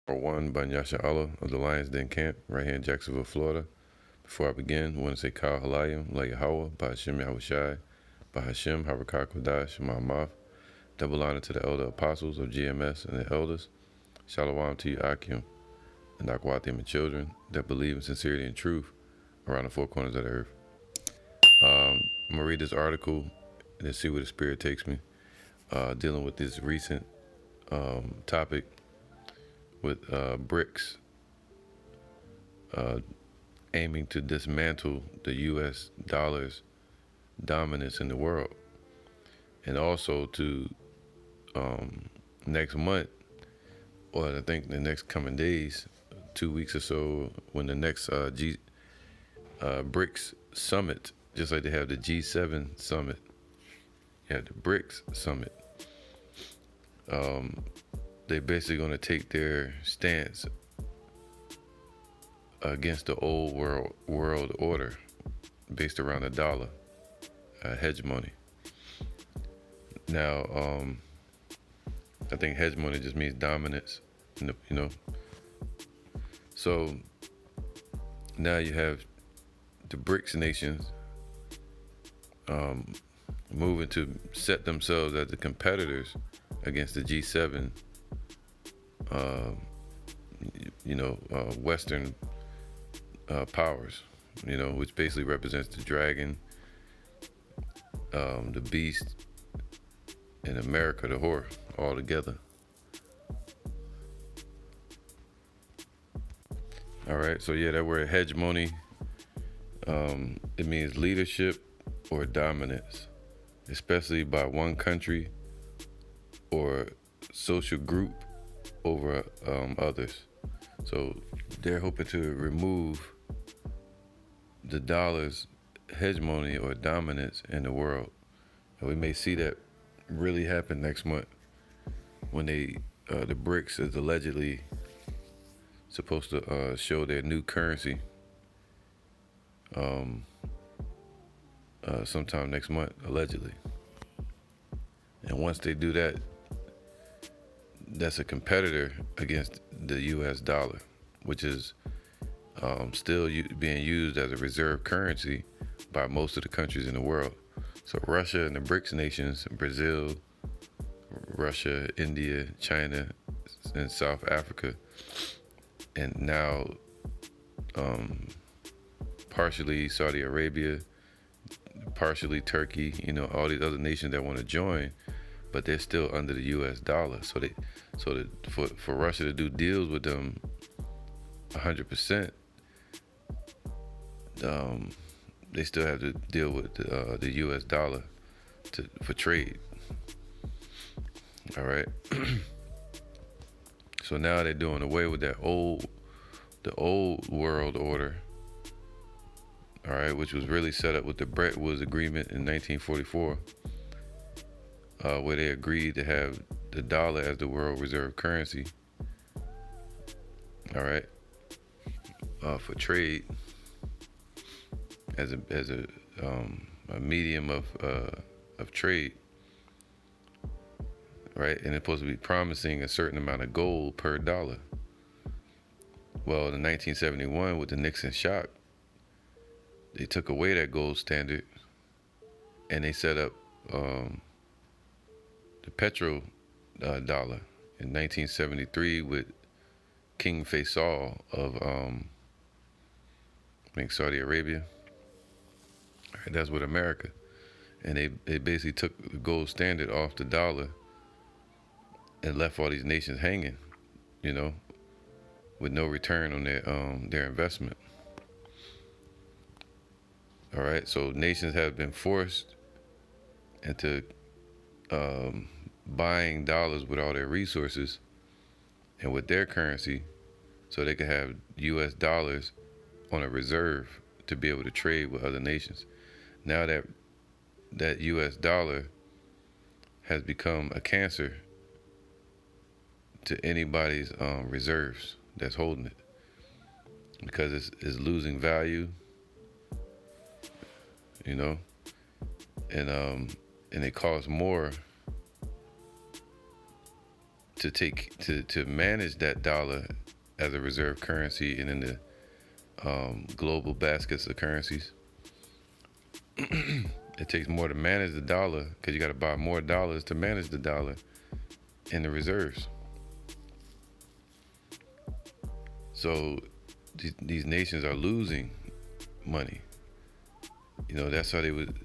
One by Nyasha Allah of the Lions Den Camp, right here in Jacksonville, Florida. Before I begin, I want to say Kal Halayim, La Yahweh, Bahashim Yahushai, Bahashim Harakah Kodash, Ma'amath. Double honor to the elder apostles of GMS and the elders. Shalom to you, Akim, and Akwatim and children that believe in sincerity and truth around the four corners of the earth. I'm going to read this article and see where the Spirit takes me, dealing with this recent topic with BRICS aiming to dismantle the U.S. dollar's dominance in the world, and also to next month, or I think the next coming days, 2 weeks or so, when the next BRICS summit, just like they have the G7 summit, you have the BRICS summit. They're basically going to take their stance against the old world order based around the dollar hegemony. Now, I think hegemony just means dominance, So now you have the BRICS nations moving to set themselves as the competitors against the G7, Western powers, which basically represents the dragon, the beast, and America, the whore, all together. All right, so yeah, that word hegemony, it means leadership or dominance, especially by one country or social group over others. So they're hoping to remove the dollar's hegemony or dominance in the world. And we may see that really happen next month when the BRICS is allegedly supposed to show their new currency sometime next month, allegedly. And once they do that, that's a competitor against the U.S. dollar, which is still being used as a reserve currency by most of the countries in the world. So Russia and the BRICS nations, Brazil, Russia, India, China, and South Africa, and now partially Saudi Arabia, partially Turkey, all these other nations that want to join, but they're still under the U.S. dollar. For Russia to do deals with them 100%, they still have to deal with the U.S. dollar for trade. All right. So now they're doing away with the old world order. All right, which was really set up with the Bretton Woods Agreement in 1944, where they agreed to have the dollar as the world reserve currency. All right, for trade as a medium of trade. Right, and it's supposed to be promising a certain amount of gold per dollar. Well, in 1971, with the Nixon shock, they took away that gold standard, and they set up the petro dollar in 1973 with King Faisal of I think Saudi Arabia. All right, that's with America, and they basically took the gold standard off the dollar and left all these nations hanging, with no return on their investment. All right, so nations have been forced into buying dollars with all their resources and with their currency, so they can have U.S. dollars on a reserve to be able to trade with other nations. Now that U.S. dollar has become a cancer to anybody's reserves that's holding it, because it's losing value, and it costs more to manage that dollar as a reserve currency and in the global baskets of currencies. It takes more to manage the dollar because you got to buy more dollars to manage the dollar in the reserves. So these nations are losing money. That's how they would.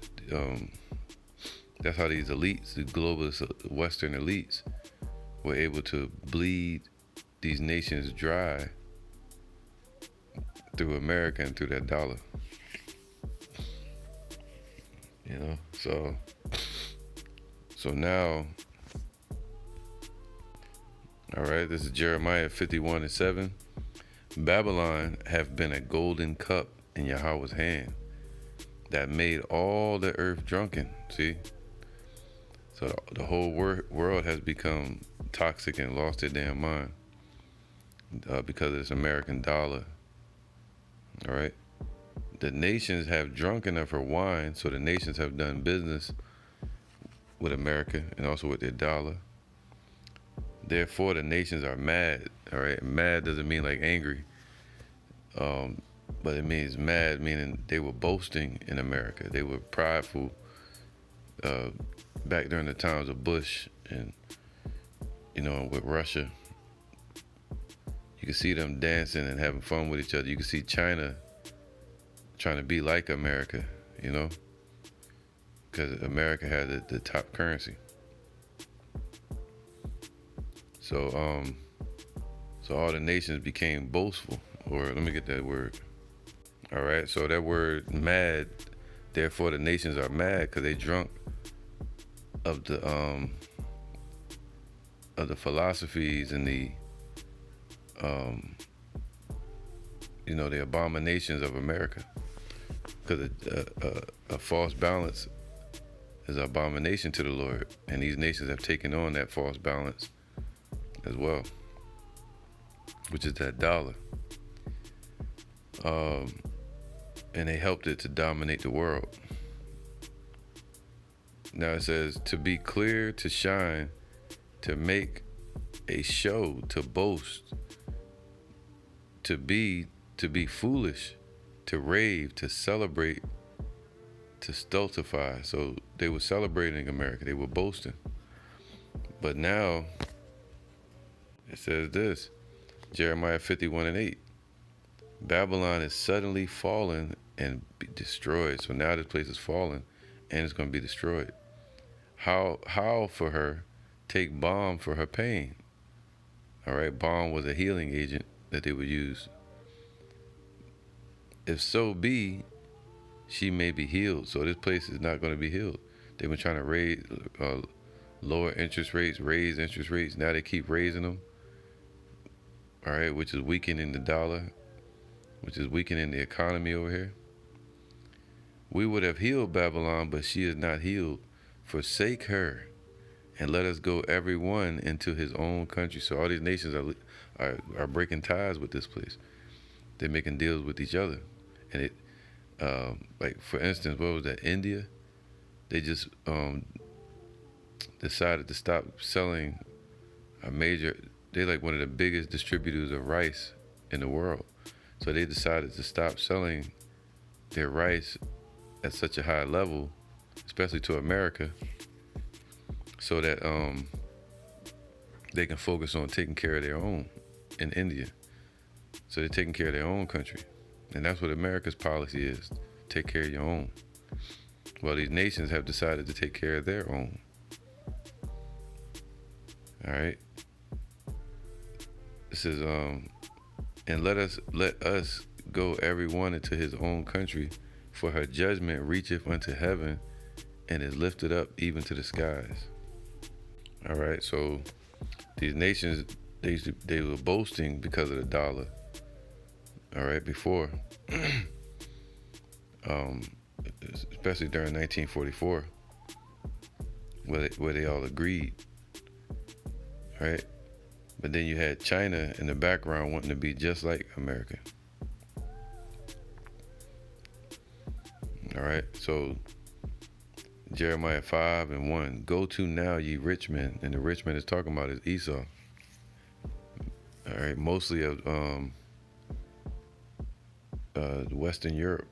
That's how these elites, the globalist Western elites, were able to bleed these nations dry through America and through that dollar. So now, all right, this is Jeremiah 51:7. Babylon have been a golden cup in Yahweh's hand that made all the earth drunken. See? So the whole world has become toxic and lost their damn mind because of this American dollar. All right? The nations have drunken of her wine, so the nations have done business with America and also with their dollar. Therefore, the nations are mad. All right? Mad doesn't mean like angry. But it means mad, meaning they were boasting in America. They were prideful back during the times of Bush and, with Russia. You can see them dancing and having fun with each other. You can see China trying to be like America, because America had the top currency. So all the nations became boastful. Or let me get that word. All right, so that word mad, therefore the nations are mad because they drunk of the philosophies and the the abominations of America. Because a false balance is an abomination to the Lord, and these nations have taken on that false balance as well, which is that dollar. And they helped it to dominate the world. Now it says, to be clear, to shine, to make a show, to boast, to be foolish, to rave, to celebrate, to stultify. So they were celebrating America. They were boasting. But now it says this, Jeremiah 51:8. Babylon is suddenly fallen and be destroyed. So now this place is fallen and it's going to be destroyed. How for her take balm for her pain? All right, balm was a healing agent that they would use. If so be, she may be healed. So this place is not going to be healed. They've been trying to raise, lower interest rates, raise interest rates. Now they keep raising them. All right, which is weakening the dollar, which is weakening the economy over here. We would have healed Babylon, but she is not healed. Forsake her, and let us go every one into his own country. So all these nations are breaking ties with this place. They're making deals with each other. And it, like for instance, what was that, India? They just decided to stop selling they're like one of the biggest distributors of rice in the world. So they decided to stop selling their rice at such a high level, especially to America, so that they can focus on taking care of their own in India. So they're taking care of their own country. And that's what America's policy is, take care of your own. Well, these nations have decided to take care of their own. All right. This is and let us go every one into his own country, for her judgment reacheth unto heaven and is lifted up even to the skies. All right, so these nations, they were boasting because of the dollar. All right, before, especially during 1944, where they all agreed. All right. But then you had China in the background wanting to be just like America. All right, so Jeremiah 5:1. Go to now, ye rich men. And the rich man is talking about is Esau. All right, mostly of Western Europe,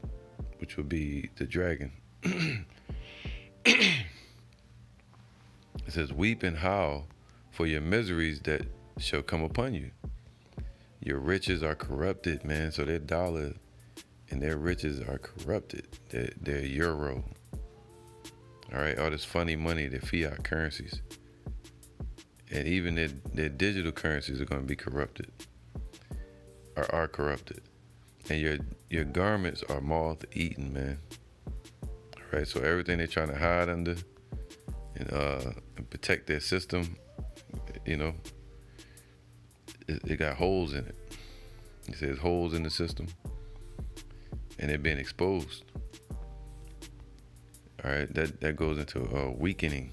which would be the dragon. It says, "Weep and howl for your miseries that shall come upon you. Your riches are corrupted, man." So their dollar and their riches are corrupted. Their euro. All right, all this funny money, their fiat currencies, and even their digital currencies are going to be corrupted, or are corrupted. And your garments are moth eaten, man. All right, so everything they're trying to hide under and protect their system, you know, it got holes in it. It says holes in the system, and they're being exposed. All right, that goes into weakening.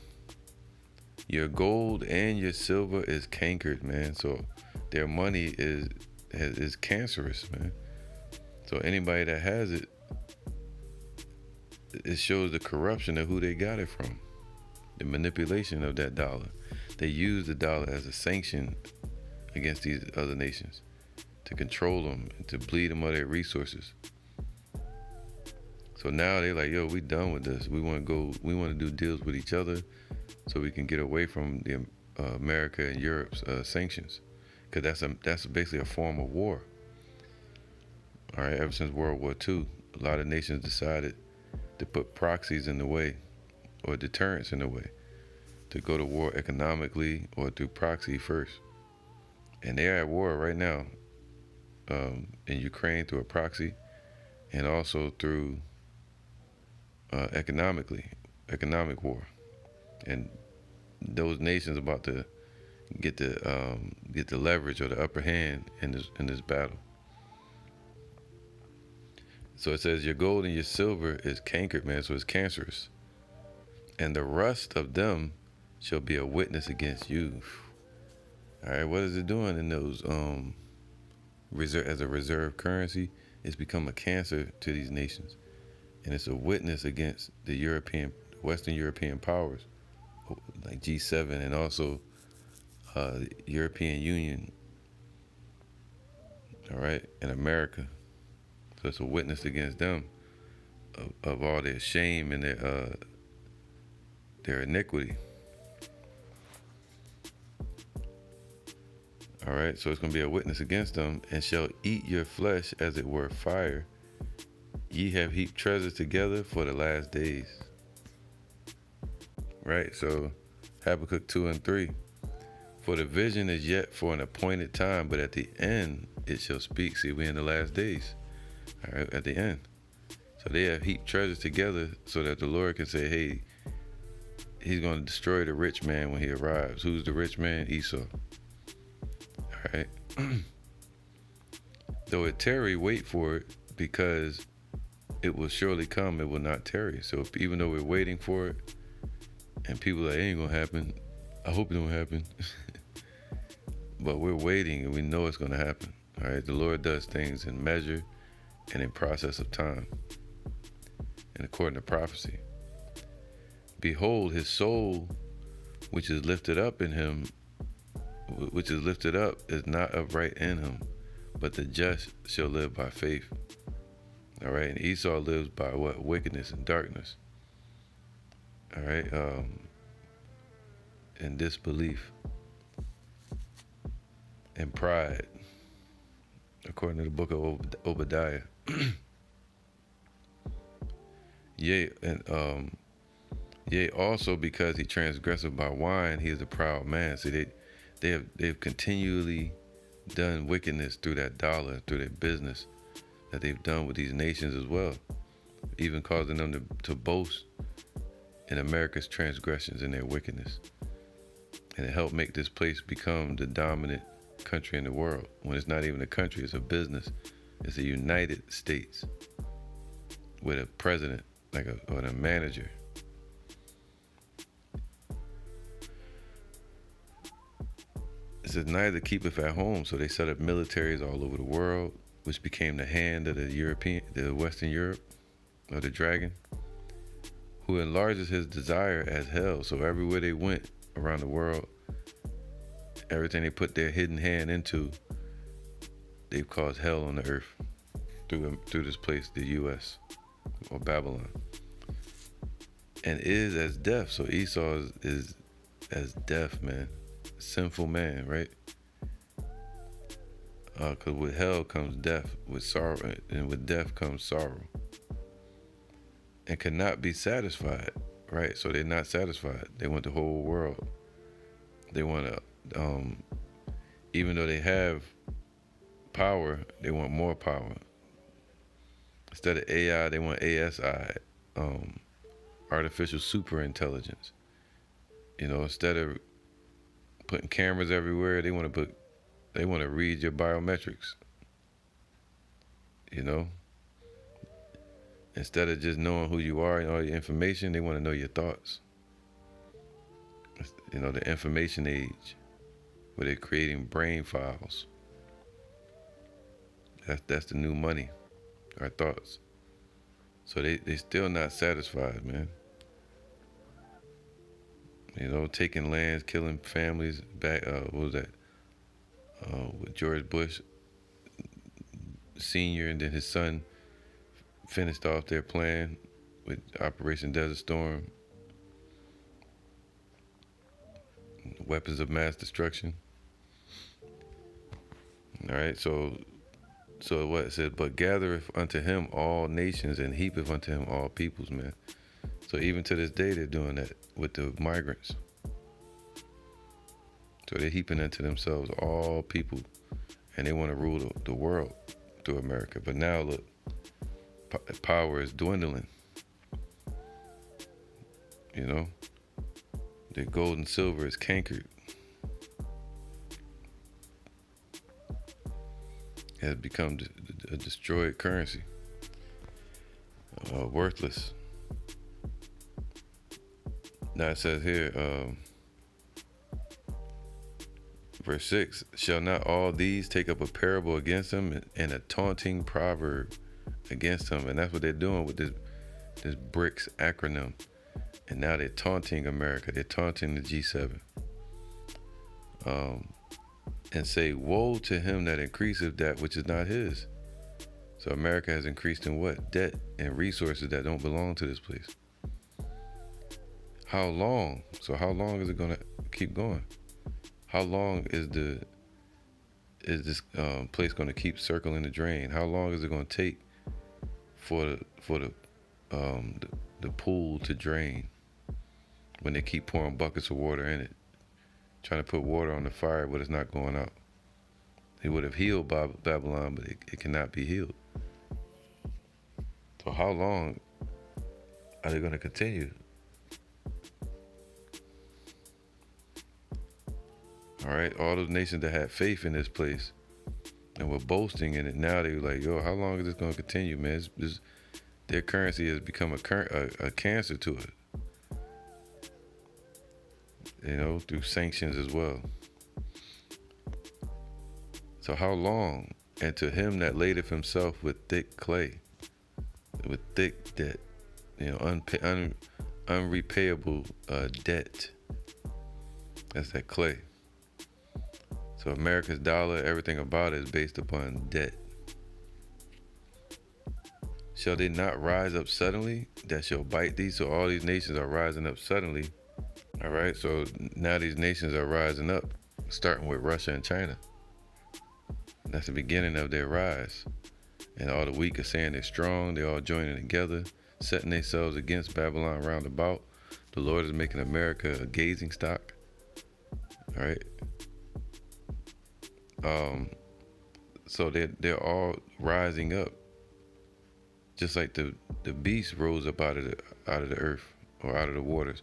Your gold and your silver is cankered, man. So their money is cancerous, man. So anybody that has it, it shows the corruption of who they got it from, the manipulation of that dollar. They use the dollar as a sanction against these other nations to control them and to bleed them of their resources. So now they're like, yo, we done with this. We want to do deals with each other so we can get away from the America and Europe's sanctions, because that's basically a form of war. All right, ever since World War II, a lot of nations decided to put proxies in the way, or deterrents in the way, to go to war economically or through proxy first. And they're at war right now in Ukraine through a proxy, and also through economic war. And those nations about to get the leverage or the upper hand in this battle. So it says your gold and your silver is cankered, man. So it's cancerous, and the rust of them shall be a witness against you. All right, what is it doing in those as a reserve currency? It's become a cancer to these nations, and it's a witness against the Western European powers like G7, and also the European Union. All right, and America. So it's a witness against them of all their shame and their iniquity. All right, so it's going to be a witness against them, and shall eat your flesh as it were fire. Ye have heaped treasures together for the last days. Right, so Habakkuk 2 and 3. For the vision is yet for an appointed time, but at the end it shall speak. See, we're in the last days. All right, at the end. So they have heaped treasures together so that the Lord can say, hey, he's going to destroy the rich man when he arrives. Who's the rich man? Esau. All right. Though it tarry, wait for it, because it will surely come. It will not tarry. So even though we're waiting for it, and people are like, it ain't going to happen, I hope it don't happen. But we're waiting, and we know it's going to happen. All right. The Lord does things in measure and in process of time, and according to prophecy. Behold, his soul, which is lifted up in him, which is lifted up, is not upright in him, but the just shall live by faith. All right, and Esau lives by what? Wickedness and darkness. All right, and disbelief and pride, according to the book of Obadiah. Yea, and yea, also because he transgressed by wine, he is a proud man. See, they've continually done wickedness through that dollar, through their business that they've done with these nations as well, even causing them to boast in America's transgressions and their wickedness. And it helped make this place become the dominant country in the world, when it's not even a country, it's a business. It's a United States with a president, or a manager. It says, neither keepeth at home. So they set up militaries all over the world, which became the hand of the Western Europe, or the dragon, who enlarges his desire as hell. So everywhere they went around the world, Everything they put their hidden hand into, they've caused hell on the earth through this place, the U.S. or Babylon, and is as death. So Esau is as death, man, sinful man, right? Because with hell comes death, with sorrow, and with death comes sorrow, and cannot be satisfied, right? So they're not satisfied. They want the whole world. They want to, even though they have power, they want more power. Instead of AI, they want ASI, artificial super intelligence. Instead of putting cameras everywhere, they want to read your biometrics. Instead of just knowing who you are and all your information, they want to know your thoughts. The information age, where they're creating brain files. That's the new money, our thoughts. So they still not satisfied, man. Taking lands, killing families. Back, what was that? With George Bush Senior, and then his son finished off their plan with Operation Desert Storm, weapons of mass destruction. All right, so what it said, but gathereth unto him all nations and heapeth unto him all peoples, man. So even to this day, they're doing that with the migrants. So they're heaping unto themselves all people, and they want to rule the world through America. But now look, power is dwindling. The gold and silver is cankered. It has become a destroyed currency, worthless. Now it says here, verse 6, shall not all these take up a parable against him and a taunting proverb against him? And that's what they're doing with this BRICS acronym. And now they're taunting America. They're taunting the G7. And say, woe to him that increaseth that which is not his. So America has increased in what? Debt and resources that don't belong to this place. How long? So how long is it going to keep going? How long is this place going to keep circling the drain? How long is it going to take for the pool to drain when they keep pouring buckets of water in it, trying to put water on the fire, but it's not going out? He would have healed Babylon, but it cannot be healed. So how long are they going to continue? All right, all those nations that had faith in this place and were boasting in it, now they're like, yo, how long is this going to continue, man? Their currency has become a cancer to it, through sanctions as well. So how long? And to him that ladeth himself with thick clay, with thick debt, unrepayable debt. That's that clay. So America's dollar, everything about it is based upon debt. Shall they not rise up suddenly that shall bite thee? So all these nations are rising up suddenly. All right, so now these nations are rising up, starting with Russia and China. That's the beginning of their rise. And all the weak are saying they're strong. They're all joining together, setting themselves against Babylon round about. The Lord is making America a gazing stock. All right. So they're all rising up, just like the beast rose up out of the earth or out of the waters.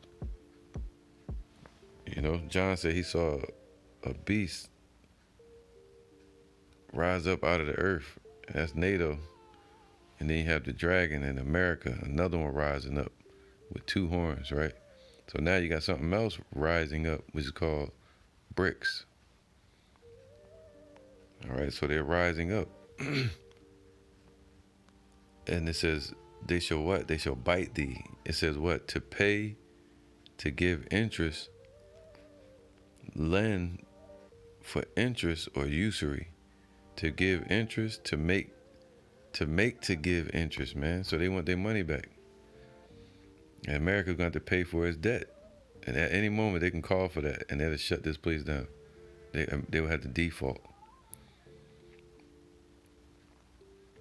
John said he saw a beast rise up out of the earth. That's NATO. And then you have the dragon in America, another one rising up with two horns, right? So now you got something else rising up, which is called BRICS. All right, so they're rising up. And it says, they shall what? They shall bite thee. It says what? To pay, to give interest, lend for interest or usury. To give interest, to give interest, man. So they want their money back. And America's going to have to pay for its debt. And at any moment they can call for that, and they'll shut this place down. They will have to default.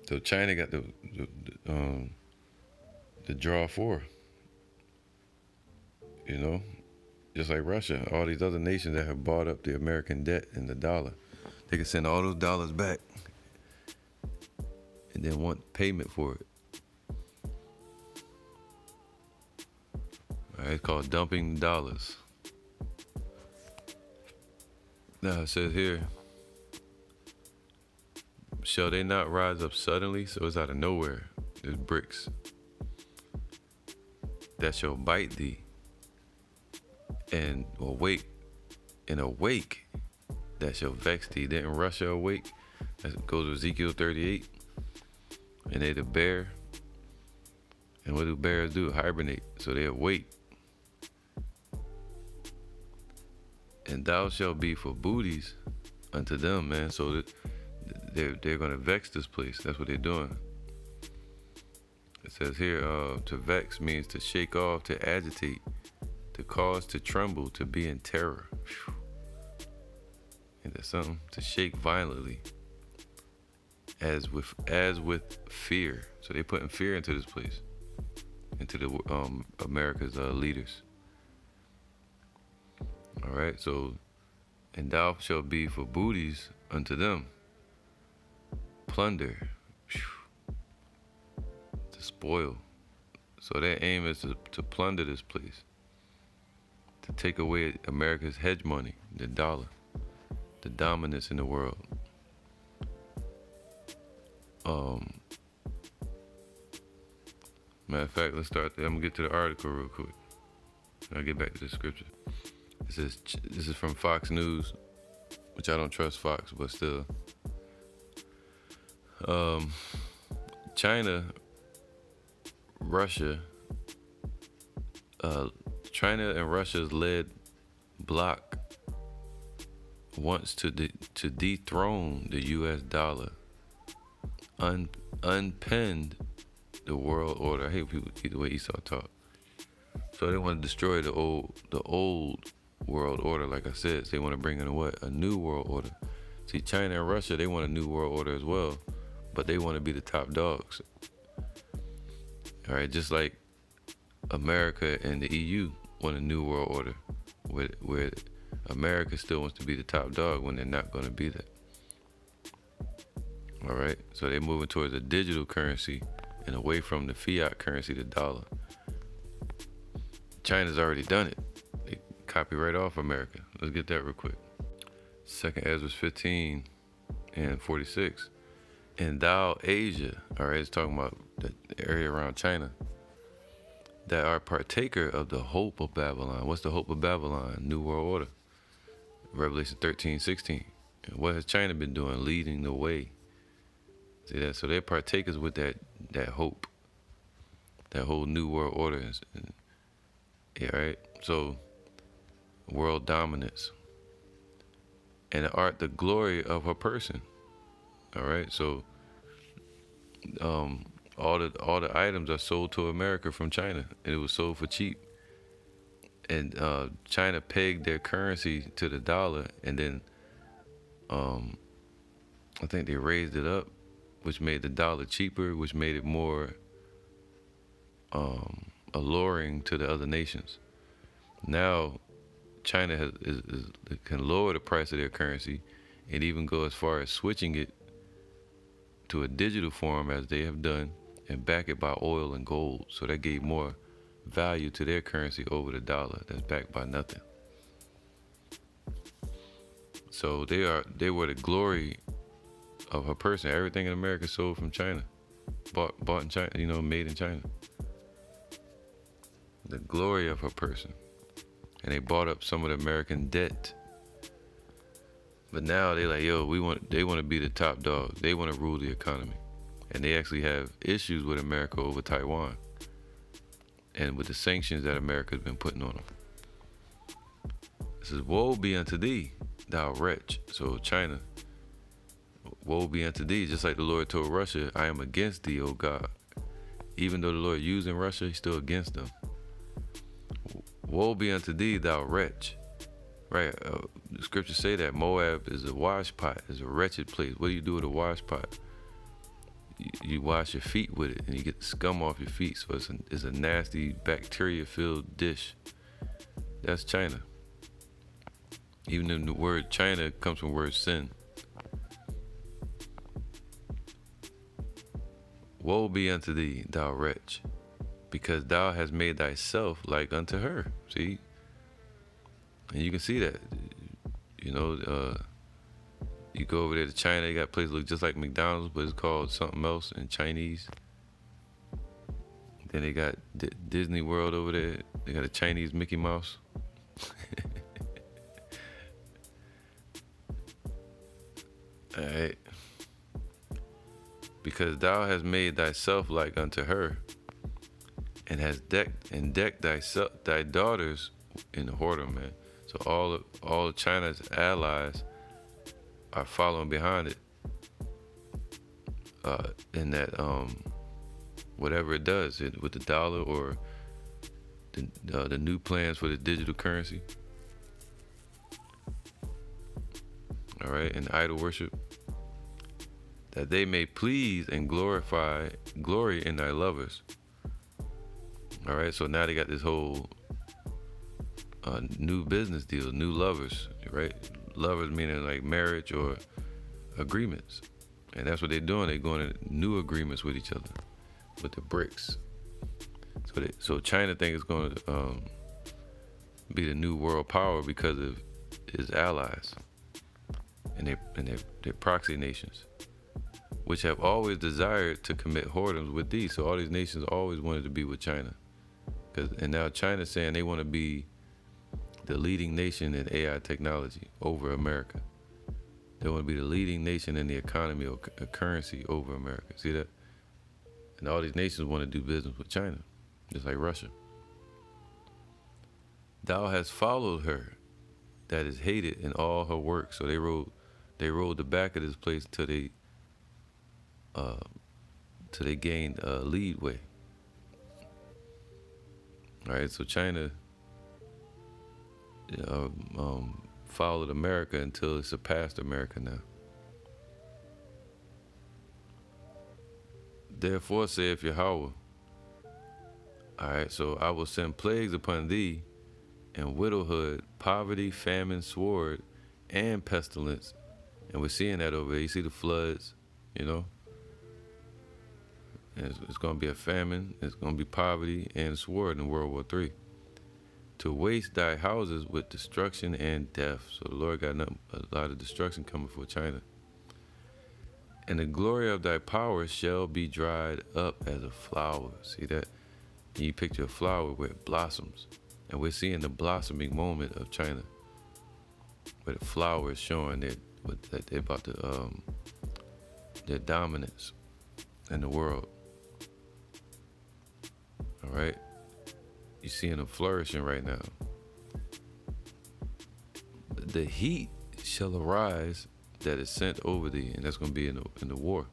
So China got the draw for, you know, just like Russia, all these other nations that have bought up the American debt and the dollar, they can send all those dollars back and then want payment for it. All right, it's called dumping dollars. Now it says here, shall they not rise up suddenly? So it's out of nowhere. There's bricks that shall bite thee, and awake that shall vex thee. Didn't Russia awake? That goes to Ezekiel 38. And they the bear. And what do bears do? Hibernate. So they awake. And thou shalt be for booties unto them, man. So they're gonna vex this place. That's what they're doing. It says here, to vex means to shake off, to agitate, to cause to tremble, to be in terror. Whew. Ain't that something? To shake violently, as with fear. So they're putting fear into this place, into the America's leaders. All right. So, and thou shalt be for booties unto them, plunder. Whew. Spoil. So their aim is to plunder this place, to take away America's hegemony, the dollar, the dominance in the world. Matter of fact, let's start there. I'm gonna get to the article real quick. I'll get back to the scripture. It says, this is from Fox News, which I don't trust Fox, but still. China and Russia's led bloc wants to dethrone the U.S. dollar, unpinned the world order. I hate people the way Esau talk. So they want to destroy the old world order. Like I said, so they want to bring in a new world order. See, China and Russia, they want a new world order as well, but they want to be the top dogs. All right, just like America and the EU want a new world order, where America still wants to be the top dog when they're not going to be that. All right, so they're moving towards a digital currency and away from the fiat currency, the dollar. China's already done it. They copy right off America. Let's get that real quick. 2nd Ezra 15 and 46. And thou, Asia, all right, it's talking about the area around China, that are partaker of the hope of Babylon. What's the hope of Babylon? New World Order. Revelation 13:16. And what has China been doing? Leading the way. See that? So they're partakers with that hope, that whole New World Order. Yeah, right? So, world dominance. And the glory of her person. All right, so all the items are sold to America from China, and it was sold for cheap. And China pegged their currency to the dollar, and then I think they raised it up, which made the dollar cheaper, which made it more alluring to the other nations. Now, China can lower the price of their currency, and even go as far as switching it to a digital form, as they have done, and back it by oil and gold. So that gave more value to their currency over the dollar that's backed by nothing. So they were the glory of her person. Everything in America sold from China, bought in China, made in China. The glory of her person. And they bought up some of the American debt. But now they like, they want to be the top dog. They want to rule the economy. And they actually have issues with America over Taiwan, and with the sanctions that America has been putting on them. It says, woe be unto thee, thou wretch. So China, woe be unto thee. Just like the Lord told Russia, I am against thee, O God. Even though the Lord using Russia, he's still against them. Woe be unto thee, thou wretch. Right? The scriptures say that Moab is a wash pot, is a wretched place. What do you do with a wash pot? You wash your feet with it, and you get the scum off your feet. So it's a nasty, bacteria-filled dish. That's China. Even though the word China comes from the word sin. Woe be unto thee, thou wretch, because thou hast made thyself like unto her. See? And you can see that. You know, you go over there to China, they got places look just like McDonald's, but it's called something else in Chinese. Then they got Disney World over there. They got a Chinese Mickey Mouse. All right. Because thou hast made thyself like unto her, and has decked thy daughters in whoredom, man. So all of China's allies are following behind it. In that whatever it does with the dollar or the new plans for the digital currency. All right, and idol worship, that they may please and glory in thy lovers. All right, so now they got this whole new business deal, new lovers, right? Lovers meaning like marriage or agreements. And that's what they're doing. They're going to new agreements with each other, with the BRICS. So China thinks it's going to be the new world power because of its allies and their proxy nations, which have always desired to commit whoredoms with thee. So all these nations always wanted to be with China. And now China's saying they want to be the leading nation in AI technology over America. They want to be the leading nation in the economy or currency over America. See that? And all these nations want to do business with China, just like Russia. Thou hast followed her, that is hated in all her works. So they rode the back of this place till they gained lead way. All right, so China followed America until it surpassed America now. Therefore saith Yahweh, all right, so I will send plagues upon thee, and widowhood, poverty, famine, sword, and pestilence. And we're seeing that over there. You see the floods, you know? And it's going to be a famine, it's going to be poverty and sword in World War III. To waste thy houses with destruction and death. So the Lord got a lot of destruction coming for China. And the glory of thy power shall be dried up as a flower. See that? You picture a flower where it blossoms. And we're seeing the blossoming moment of China, where the flower is showing that they're about to their dominance in the world. All right, you're seeing them flourishing right now. The heat shall arise that is sent over thee, and that's going to be in the war.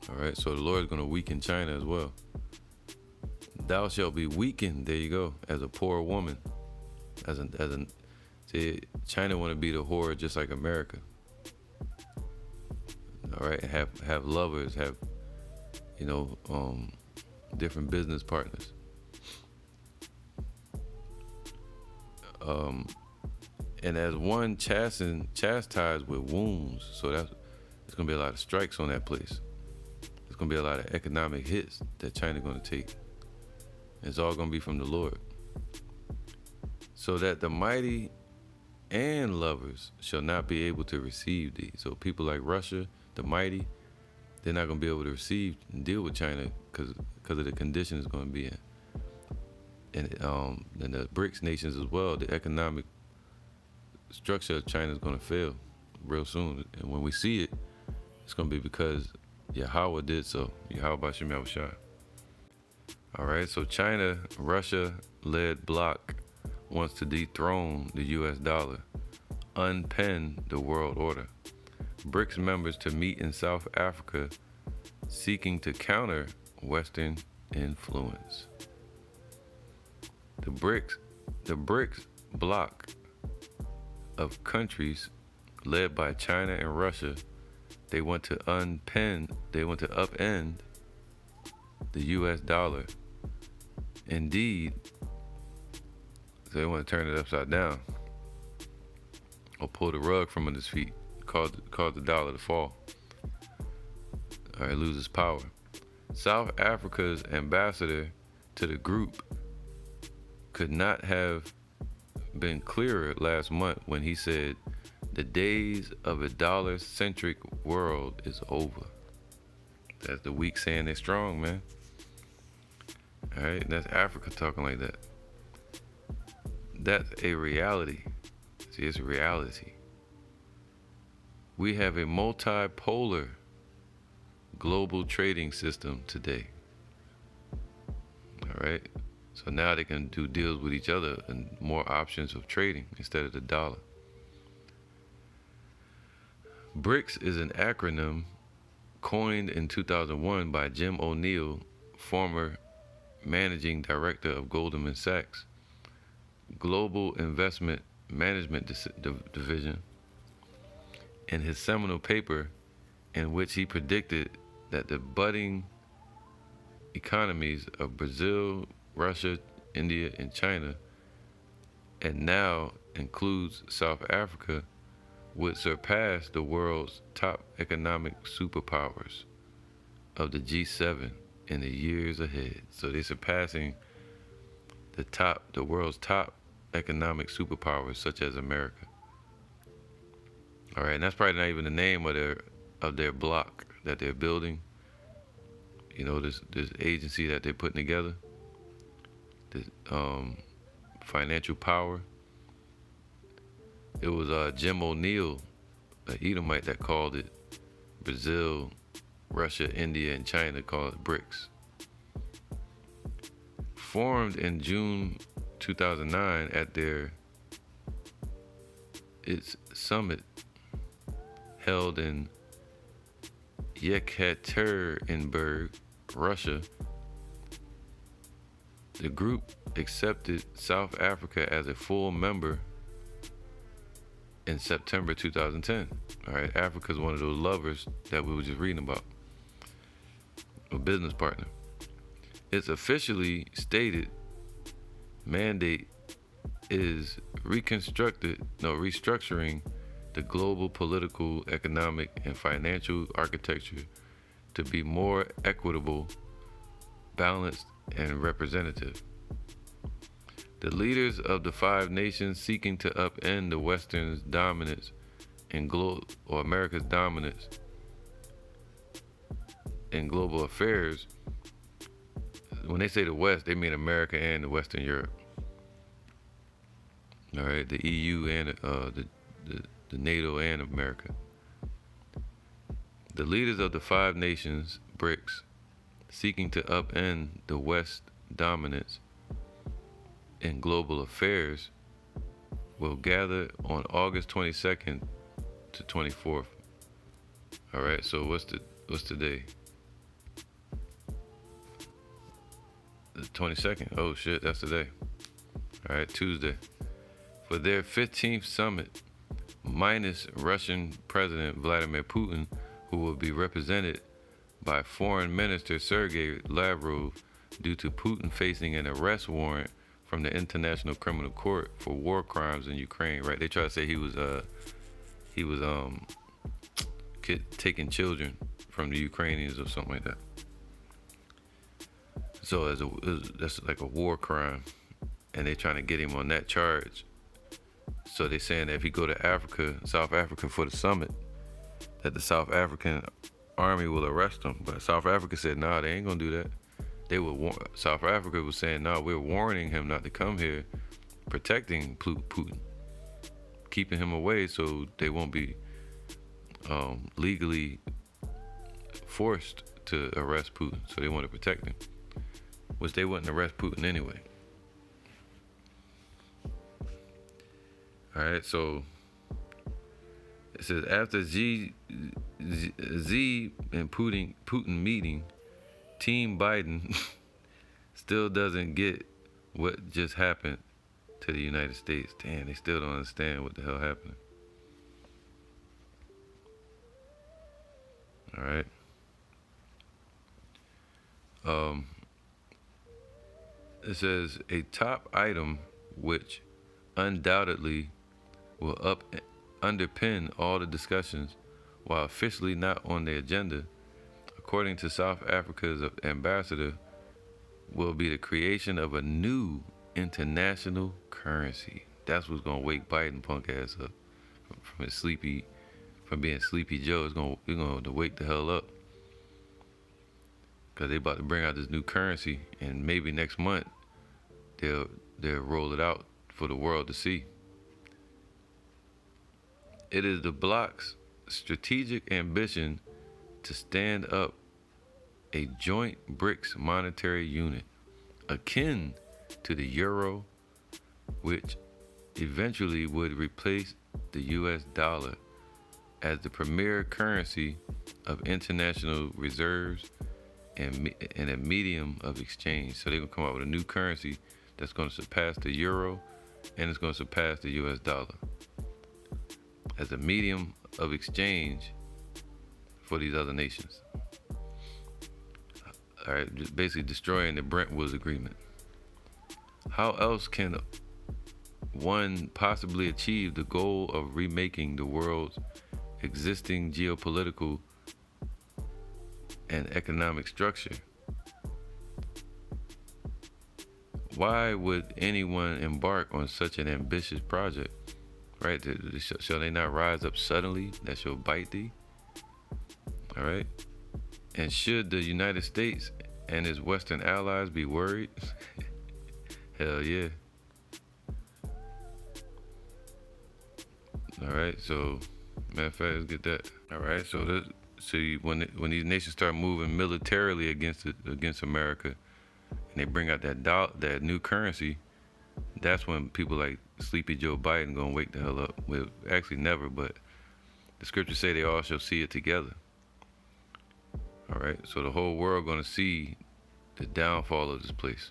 All right, so the Lord is going to weaken China as well. Thou shalt be weakened, there you go, as a poor woman. See, China want to be the whore just like America. All right, have lovers, have, you know, different business partners. And as one chastised with wounds, so there's gonna be a lot of strikes on that place. There's gonna be a lot of economic hits that China's gonna take. It's all gonna be from the Lord. So that the mighty and lovers shall not be able to receive thee. So people like Russia, the mighty, they're not gonna be able to receive and deal with China because of the condition it's gonna be in. And the BRICS nations as well, the economic structure of China is gonna fail real soon. And when we see it, it's gonna be because Yahweh did so. Yahweh Bashim Yahushua. All right, so China, Russia-led bloc wants to dethrone the US dollar, unpen the world order. BRICS members to meet in South Africa seeking to counter Western influence. The BRICS bloc of countries led by China and Russia, they want to upend the US dollar. Indeed, so they want to turn it upside down or pull the rug from under his feet, cause the dollar to fall. All right, lose its power. South Africa's ambassador to the group could not have been clearer last month when he said, "The days of a dollar-centric world is over." That's the weak saying they're strong, man. All right, that's Africa talking like that. That's a reality. See, it's a reality. We have a multipolar global trading system today. All right, so now they can do deals with each other and more options of trading instead of the dollar. BRICS is an acronym coined in 2001 by Jim O'Neill, former managing director of Goldman Sachs Global Investment Management Division, in his seminal paper in which he predicted that the budding economies of Brazil, Russia, India, and China, and now includes South Africa, would surpass the world's top economic superpowers of the G7 in the years ahead. So they're surpassing the world's top economic superpowers, such as America. All right, and that's probably not even the name of their block that they're building. You know, this agency that they're putting together, this financial power. It was Jim O'Neill, an Edomite, that called it Brazil, Russia, India, and China, called it BRICS. Formed in June 2009 at its summit held in Yekaterinburg, Russia, the group accepted South Africa as a full member in September 2010. All right, Africa is one of those lovers that we were just reading about, a business partner. Its officially stated mandate is restructuring the global political, economic, and financial architecture to be more equitable, balanced, and representative. The leaders of the 5 nations seeking to upend the Western's dominance or America's dominance in global affairs. When they say the West, they mean America and the Western Europe. All right, the EU and the NATO and America. The leaders of the 5 nations, BRICS, seeking to upend the West's dominance in global affairs, will gather on August 22nd to 24th. All right, so what's today? The 22nd. Oh shit, that's today. All right, Tuesday. For their 15th summit, minus Russian President Vladimir Putin, who will be represented by Foreign Minister Sergei Lavrov due to Putin facing an arrest warrant from the International Criminal Court for war crimes in Ukraine. Right? They try to say he was taking children from the Ukrainians or something like that. So that's like a war crime, and they're trying to get him on that charge. So they're saying that if he go to South Africa for the summit, that the South African army will arrest him. But South Africa said, nah, they ain't gonna do that. South Africa was saying, nah, we're warning him not to come here, protecting Putin, keeping him away so they won't be legally forced to arrest Putin. So they want to protect him, which they wouldn't arrest Putin anyway. All right, so it says after Z and Putin meeting, Team Biden still doesn't get what just happened to the United States. Damn, they still don't understand what the hell happened. All right. Um, it says a top item which undoubtedly will underpin all the discussions while officially not on the agenda, according to South Africa's ambassador, will be the creation of a new international currency. That's what's gonna wake Biden punk ass up from his from being Sleepy Joe. It's gonna wake the hell up, cause they about to bring out this new currency, and maybe next month they'll roll it out for the world to see. It is the bloc's strategic ambition to stand up a joint BRICS monetary unit akin to the euro, which eventually would replace the US dollar as the premier currency of international reserves and a medium of exchange. So they're gonna come out with a new currency that's gonna surpass the euro, and it's gonna surpass the US dollar as a medium of exchange for these other nations. All right, just basically destroying the Brentwood Agreement. How else can one possibly achieve the goal of remaking the world's existing geopolitical and economic structure? Why would anyone embark on such an ambitious project? Right? Shall they not rise up suddenly that shall bite thee? All right. And should the United States and its Western allies be worried? Hell yeah. All right. So, matter of fact, let's get that. All right. So when these nations start moving militarily against America, and they bring out that new currency, that's when people like Sleepy Joe Biden gonna wake the hell up. Well, actually never, but the scriptures say they all shall see it together. All right, so the whole world gonna see the downfall of this place.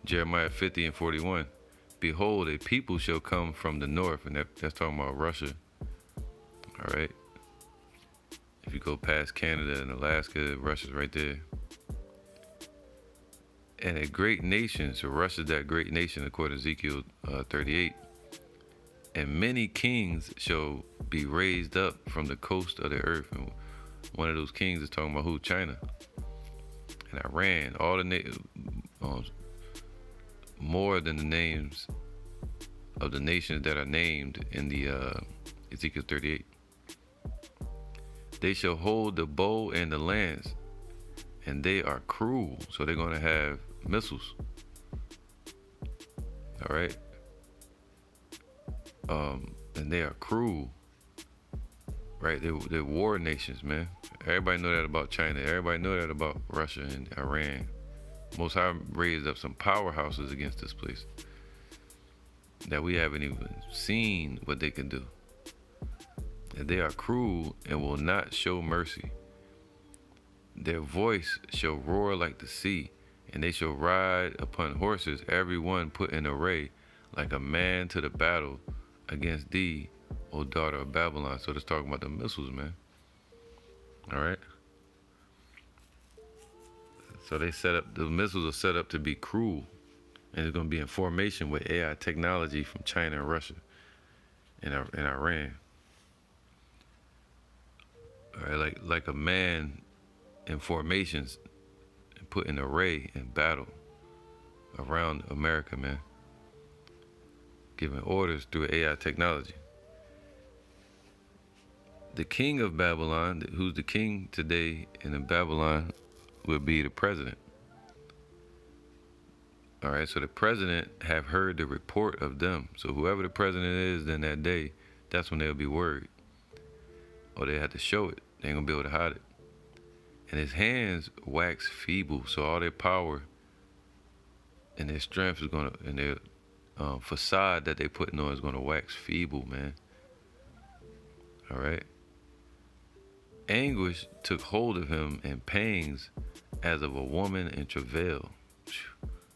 Jeremiah 50 and 41. Behold, a people shall come from the north, and that's talking about Russia. All right. If you go past Canada and Alaska, Russia's right there. And a great nation, so Russia's that great nation according to Ezekiel 38. And many kings shall be raised up from the coast of the earth. And one of those kings is talking about who? China. And Iran, all the more than the names of the nations that are named in the Ezekiel 38. They shall hold the bow and the lance, and they are cruel. So they're going to have missiles. All right. And they are cruel. Right? They're war nations, man. Everybody know that about China. Everybody know that about Russia and Iran. Most High raised up some powerhouses against this place that we haven't even seen what they can do. And they are cruel and will not show mercy. Their voice shall roar like the sea, and they shall ride upon horses, every one put in array, like a man to the battle against thee, O daughter of Babylon. So it's talking about the missiles, man. All right. So the missiles are set up to be cruel, and it's going to be in formation with AI technology from China and Russia and Iran. All right, like a man in formations and put in array and battle around America, man. Giving orders through AI technology. The king of Babylon, who's the king today in Babylon, will be the president. All right, so the president have heard the report of them. So whoever the president is in that day, that's when they'll be worried. Or they have to show it. They ain't gonna be able to hide it. And his hands wax feeble, so all their power and their strength is gonna, and their facade that they putting on is going to wax feeble, man. All right. Anguish took hold of him, and pangs as of a woman in travail.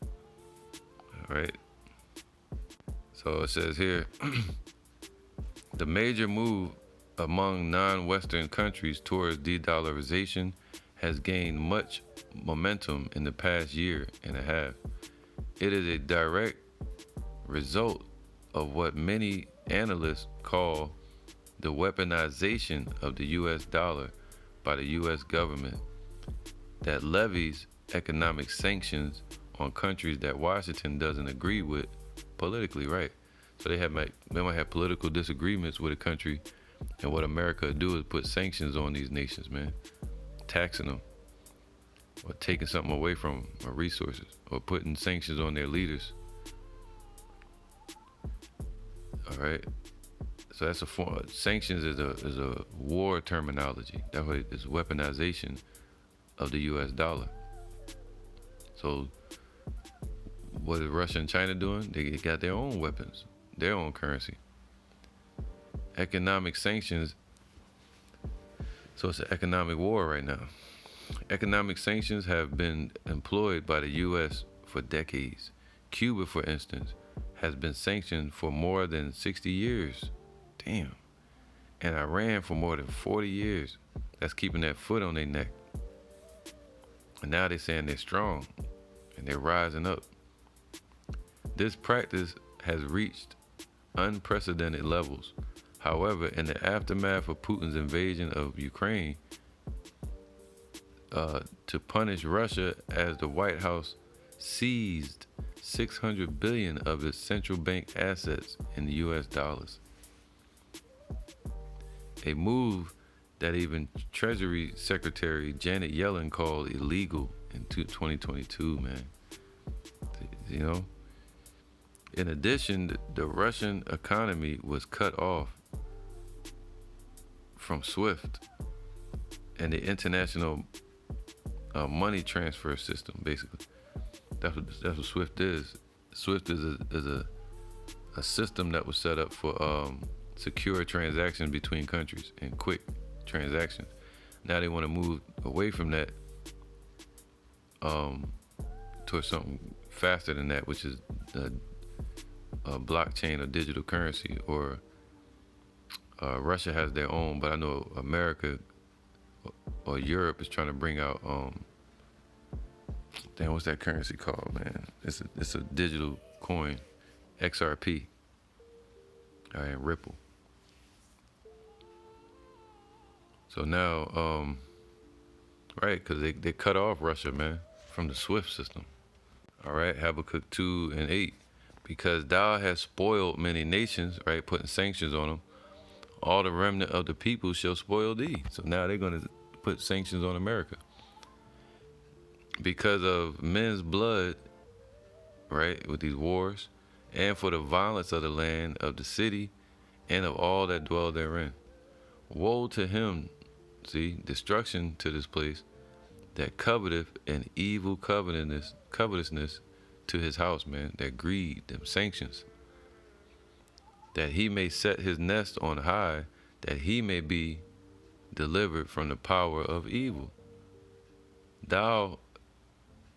All right. So it says here, the major move among non-Western countries towards de-dollarization has gained much momentum in the past year and a half. It is a direct result of what many analysts call the weaponization of the U.S. dollar by the U.S. government that levies economic sanctions on countries that Washington doesn't agree with politically, right? So they might have political disagreements with a country, and what America would do is put sanctions on these nations, man, taxing them, or taking something away from them, or resources, or putting sanctions on their leaders. All right. So that's a form. Sanctions is a war terminology. That way, it's weaponization of the U.S. dollar. So, what is Russia and China doing? They got their own weapons, their own currency. Economic sanctions. So it's an economic war right now. Economic sanctions have been employed by the U.S. for decades. Cuba, for instance, has been sanctioned for more than 60 years. Damn. And Iran for more than 40 years. That's keeping that foot on their neck. And now they're saying they're strong and they're rising up. This practice has reached unprecedented levels. However, in the aftermath of Putin's invasion of Ukraine, to punish Russia, as the White House seized $600 billion of its central bank assets in U.S. dollars. A move that even Treasury Secretary Janet Yellen called illegal in 2022, man. You know? In addition, the Russian economy was cut off from SWIFT and the international money transfer system, basically. That's what SWIFT is. SWIFT is a system that was set up for secure transactions between countries and quick transactions. Now they want to move away from that towards something faster than that, which is a blockchain or digital currency. Or Russia has their own, but I know America or Europe is trying to bring out what's that currency called, man? It's a digital coin, XRP. All right, Ripple. So now, right, because they cut off Russia, man, from the SWIFT system. All right, Habakkuk 2:8. Because thou hast spoiled many nations, right, putting sanctions on them, all the remnant of the people shall spoil thee. So now they're going to put sanctions on America. Because of men's blood, right, with these wars, and for the violence of the land, of the city, and of all that dwell therein. Woe to him, see, destruction to this place, that coveteth an evil covetousness to his house, man, that greed, them sanctions, that he may set his nest on high, that he may be delivered from the power of evil. Thou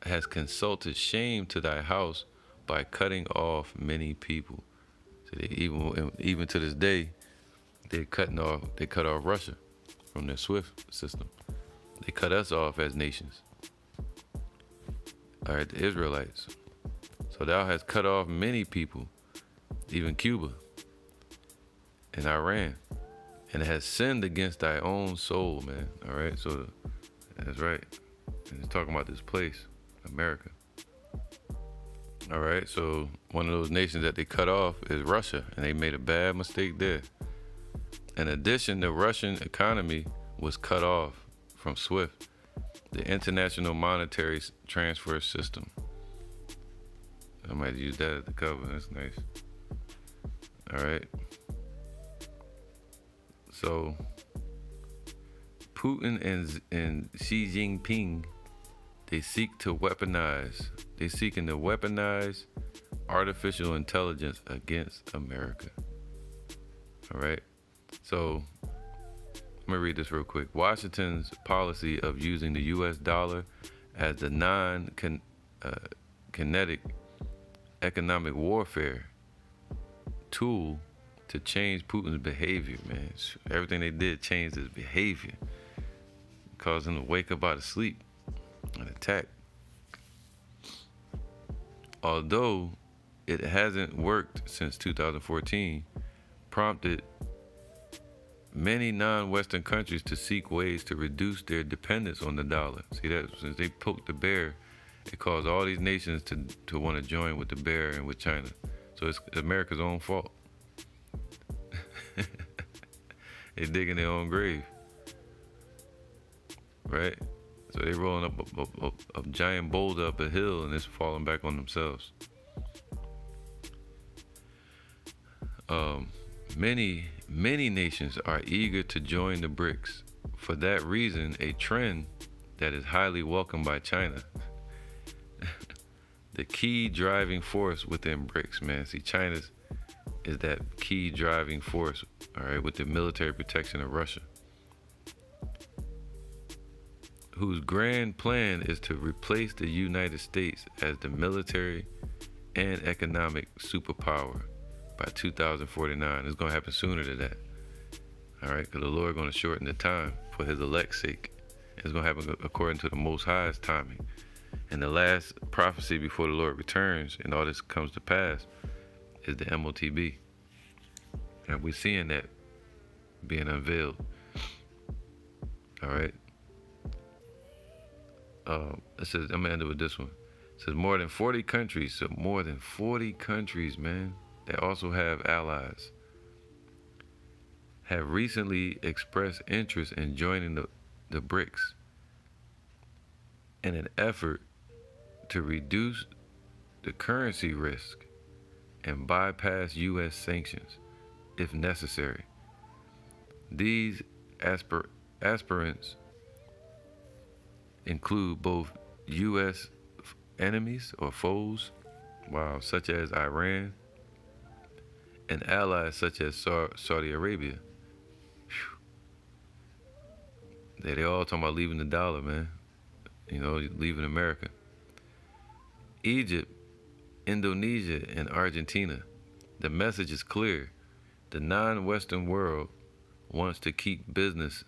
hast consulted shame to thy house by cutting off many people. So they, even to this day, they cut off Russia from their SWIFT system. They cut us off as nations. All right, the Israelites. So thou hast cut off many people, even Cuba and Iran, and it has sinned against thy own soul, man. All right, so that's right. And it's talking about this place, America. All right, so one of those nations that they cut off is Russia, and they made a bad mistake there. In addition, the Russian economy was cut off from SWIFT, the International Monetary Transfer System. I might use that as the cover. That's nice. All right. So Putin and Xi Jinping, they seek to weaponize. They're seeking to weaponize artificial intelligence against America. All right. So let me read this real quick. Washington's policy of using the U.S. dollar as the kinetic economic warfare tool to change Putin's behavior, man. Everything they did changed his behavior, caused him to wake up out of sleep and attack. Although it hasn't worked since 2014, prompted many non-Western countries to seek ways to reduce their dependence on the dollar. See that? Since they poked the bear, it caused all these nations to want to join with the bear and with China. So it's America's own fault. They digging their own grave, right? So they rolling up a giant boulder up a hill, and it's falling back on themselves. Many nations are eager to join the BRICS. For that reason, a trend that is highly welcomed by China. The key driving force within BRICS, man. See, China is that key driving force, all right, with the military protection of Russia, whose grand plan is to replace the United States as the military and economic superpower by 2049. It's going to happen sooner than that. All right, because the Lord going to shorten the time for his elect's sake. It's going to happen according to the Most High's timing. And the last prophecy before the Lord returns and all this comes to pass is the MOTB. And we're seeing that being unveiled. All right. It says, I'm going to end it with this one. It says more than 40 countries, so more than 40 countries, man, that also have allies, have recently expressed interest in joining the BRICS in an effort to reduce the currency risk and bypass U.S. sanctions if necessary. These aspirants include both U.S. enemies or foes, such as Iran, and allies such as Saudi Arabia. They all talking about leaving the dollar, man. You know, leaving America. Egypt, Indonesia, and Argentina. The message is clear. The non-Western world wants to keep business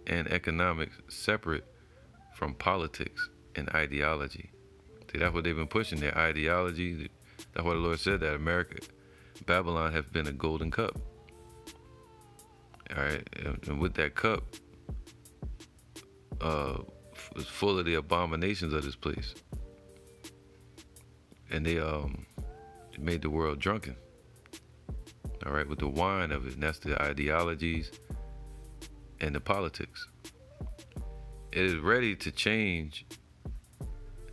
and economics separate from politics and ideology. See, that's what they've been pushing, their ideology. That's why the Lord said that Babylon has been a golden cup. All right, and with that cup, was full of the abominations of this place. And they made the world drunken. All right, with the wine of it. And that's the ideologies and the politics. It is ready to change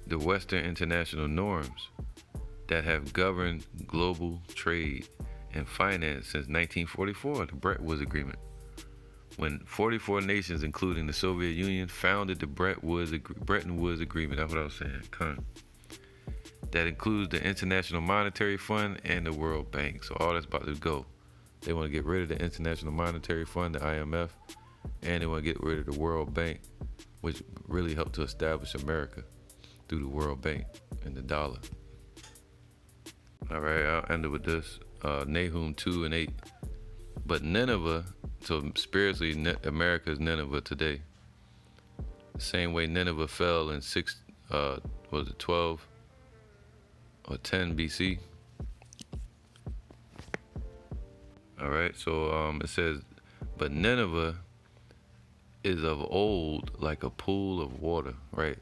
the Western international norms that have governed global trade and finance since 1944, the Bretton Woods Agreement. When 44 nations, including the Soviet Union, founded the Bretton Woods Agreement. That's what I was saying. That includes the International Monetary Fund and the World Bank. So all that's about to go. They want to get rid of the International Monetary Fund, the IMF, and they want to get rid of the World Bank, which really helped to establish America through the World Bank and the dollar. All right, I'll end it with this. Nahum 2:8. But Nineveh, so spiritually, America's Nineveh today. The same way Nineveh fell in 12 or 10 BC. All right, so it says, but Nineveh is of old like a pool of water, right?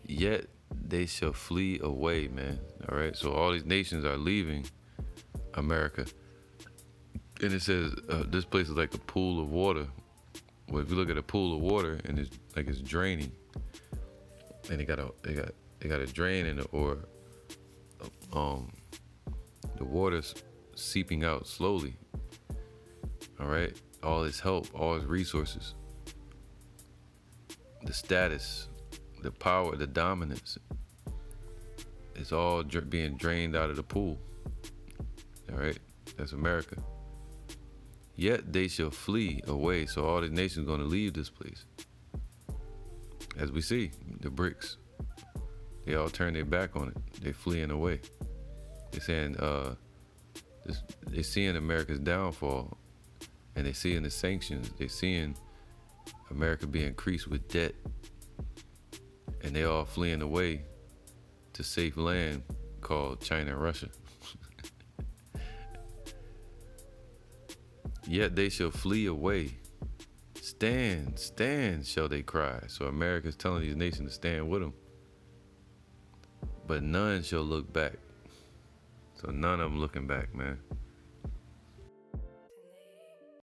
Yet they shall flee away, man. All right, so all these nations are leaving America. And it says this place is like a pool of water. Well, if you look at a pool of water and it's like it's draining, and they got a drain in it, or the water's seeping out slowly. All right, all his help, all his resources, the status, the power, the dominance, It's all being drained out of the pool. All right, that's America. Yet they shall flee away. So all the nations going to leave this place. As we see, the BRICS, they all turn their back on it. They're fleeing away. They're saying, they're seeing America's downfall, and they're seeing the sanctions. They're seeing America being creased with debt, and they all fleeing away to safe land called China and Russia. Yet they shall flee away. Stand, stand, shall they cry. So America's telling these nations to stand with them. But none shall look back. So none of them looking back, man.